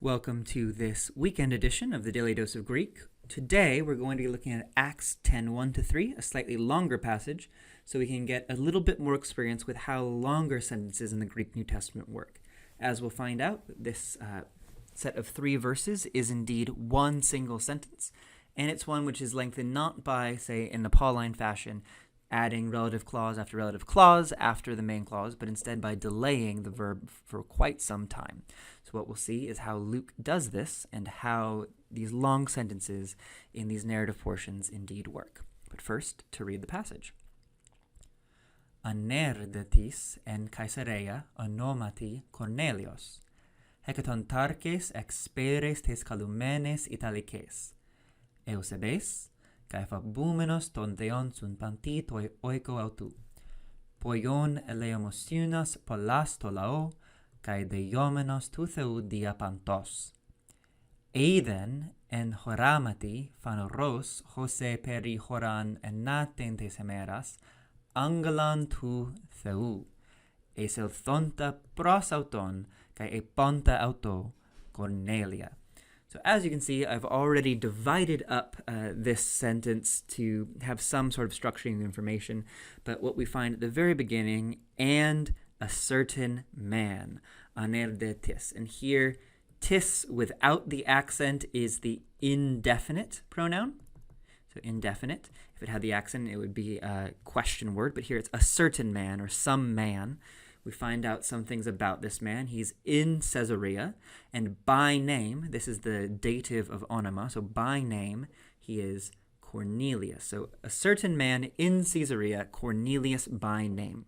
Welcome to this weekend edition of the Daily Dose of Greek. Today we're going to be looking at Acts 10, 1-3, a slightly longer passage, so we can get a little bit more experience with how longer sentences in the Greek New Testament work. As we'll find out, this set of 3 verses is indeed one single sentence, and it's one which is lengthened not by, say, in the Pauline fashion, adding relative clause after the main clause, but instead by delaying the verb for quite some time. So what we'll see is how Luke does this and how these long sentences in these narrative portions indeed work. But first, to read the passage. Anerdetis en Caesarea onomati Cornelios, hecatontarches experes tes calumenes italices, eusebes, kai fabumenos ton theon sun panti toi oiko autu, poion eleomosyunas polas tolao, kai deiomenos tu theu dia pantos. Eiden en horamati phaneros Jose peri horan enaten tes hemeras, angelan tu theu, eselthonta pros auton, kai eponta auto Cornelia. So as you can see, I've already divided up this sentence to have some sort of structuring of information, but what we find at the very beginning, and a certain man, anerdetis. And here, tis without the accent is the indefinite pronoun. So indefinite. If it had the accent, it would be a question word, but here it's a certain man or some man. We find out some things about this man. He's in Caesarea, and by name, this is the dative of onoma, so by name, he is Cornelius. So a certain man in Caesarea, Cornelius by name.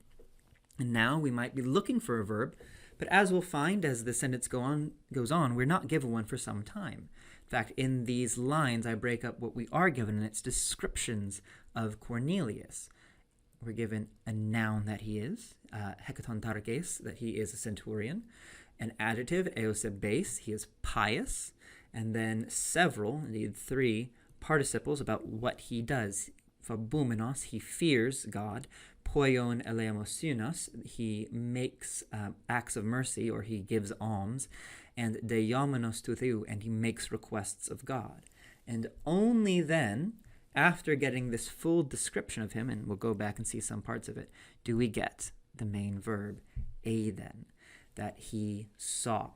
And now we might be looking for a verb, but as we'll find as the sentence goes on, we're not given one for some time. In fact, in these lines, I break up what we are given, and it's descriptions of Cornelius. We're given a noun that he is, hecatontarches, that he is a centurion, an adjective, eusebes, he is pious, and then several, indeed 3, participles about what he does. Fabumenos, he fears God. Poion eleemosyunos, he makes acts of mercy, or he gives alms. And deiomenos tu theou, and he makes requests of God. And only then, after getting this full description of him, and we'll go back and see some parts of it, do we get the main verb, eiden, that he saw.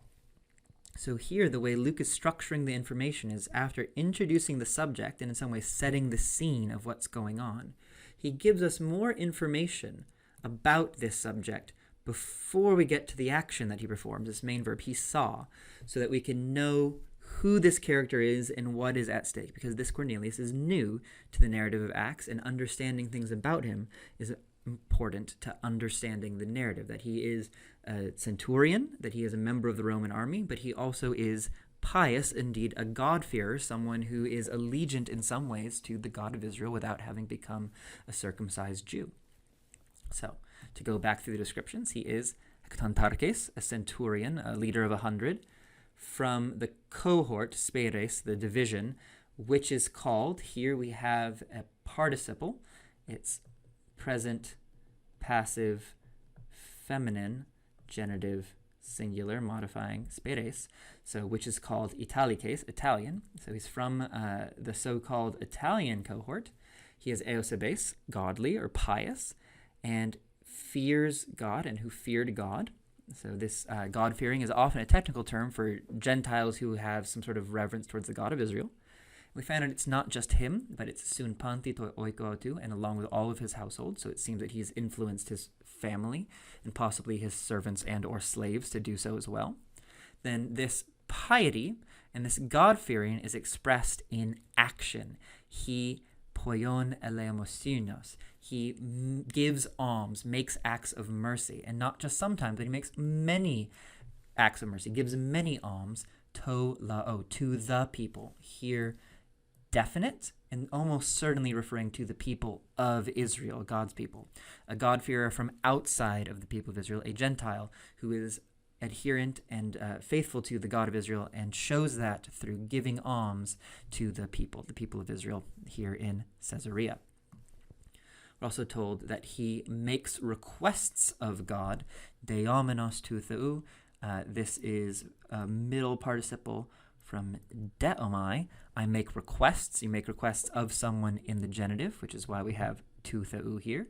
So here, the way Luke is structuring the information is after introducing the subject and in some way setting the scene of what's going on, he gives us more information about this subject before we get to the action that he performs, this main verb, he saw, so that we can know who this character is and what is at stake, because this Cornelius is new to the narrative of Acts, and understanding things about him is important to understanding the narrative, that he is a centurion, that he is a member of the Roman army, but he also is pious, indeed a God-fearer, someone who is allegiant in some ways to the God of Israel without having become a circumcised Jew. So, to go back through the descriptions, he is hecatontarches, a centurion, a leader of 100, from the cohort, speres, the division, which is called, here we have a participle, it's present, passive, feminine, genitive, singular, modifying speres, so which is called italices, Italian. So he's from the so-called Italian cohort. He is eusebes, godly or pious, and fears God, and who feared God. So this God-fearing is often a technical term for Gentiles who have some sort of reverence towards the God of Israel. We find that it's not just him, but it's sun panti toi oiko autu, and along with all of his household. So it seems that he's influenced his family and possibly his servants and or slaves to do so as well. Then this piety and this God-fearing is expressed in action. He poion eleemosyunos. He gives alms, makes acts of mercy, and not just sometimes, but he makes many acts of mercy, gives many alms to lao, to the people. Here, definite, and almost certainly referring to the people of Israel, God's people. A God-fearer from outside of the people of Israel, a Gentile who is adherent and faithful to the God of Israel, and shows that through giving alms to the people of Israel here in Caesarea. We're also told that he makes requests of God, deiomenos tu theou, This is a middle participle from deomai. I make requests. You make requests of someone in the genitive, which is why we have tu theou here.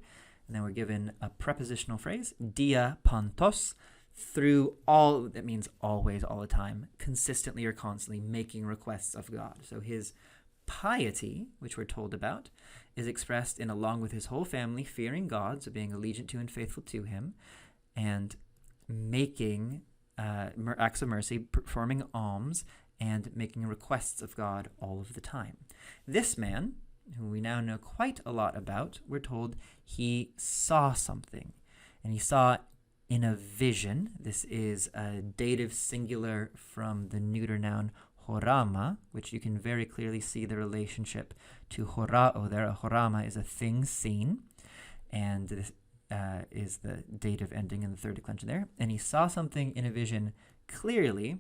And then we're given a prepositional phrase, dia pantos, through all, that means always, all the time, consistently or constantly making requests of God. So his piety, which we're told about, is expressed in, along with his whole family, fearing God, so being allegiant to and faithful to him, and making acts of mercy, performing alms, and making requests of God all of the time. This man, who we now know quite a lot about, we're told he saw something. And he saw in a vision. This is a dative singular from the neuter noun horama, which you can very clearly see the relationship to horao there. A horama is a thing seen, and this is the dative ending in the third declension there. And he saw something in a vision clearly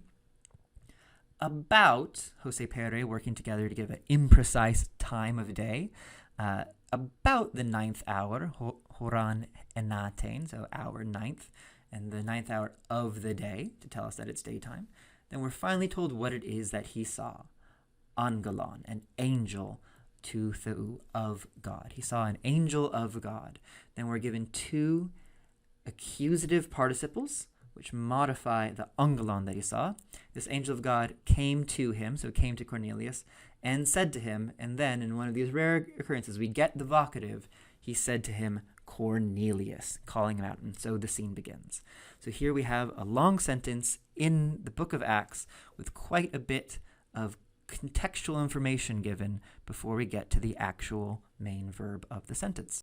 about Jose Pere working together to give an imprecise time of day, about the 9th hour, horan enatein, so hour 9th, and the 9th hour of the day, to tell us that it's daytime. Then we're finally told what it is that he saw. Angelon, an angel tu theou, of God. He saw an angel of God. Then we're given 2 accusative participles, which modify the angelon that he saw. This angel of God came to him, so came to Cornelius, and said to him, and then in one of these rare occurrences, we get the vocative, he said to him, Cornelius, calling him out. And so the scene begins. So here we have a long sentence in the book of Acts with quite a bit of contextual information given before we get to the actual main verb of the sentence.